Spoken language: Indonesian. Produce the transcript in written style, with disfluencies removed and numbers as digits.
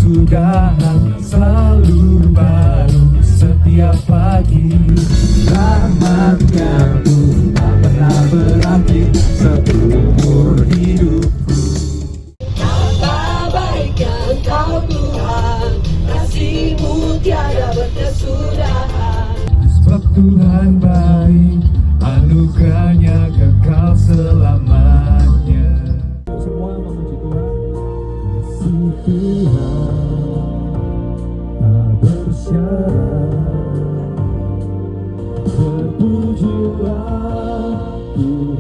kesudahan selalu baru setiap pagi. Rahmat-Nya Tuhan tak pernah berakhir seumur hidupku. Betapa baiknya Engkau Tuhan, kasih-Mu tiada berkesudahan. Sebab Tuhan baik, anugerahnya kekal selamanya. Semua memuji Tuhan. Si Tuhan tak bersyarat, terpujilah Tuhan.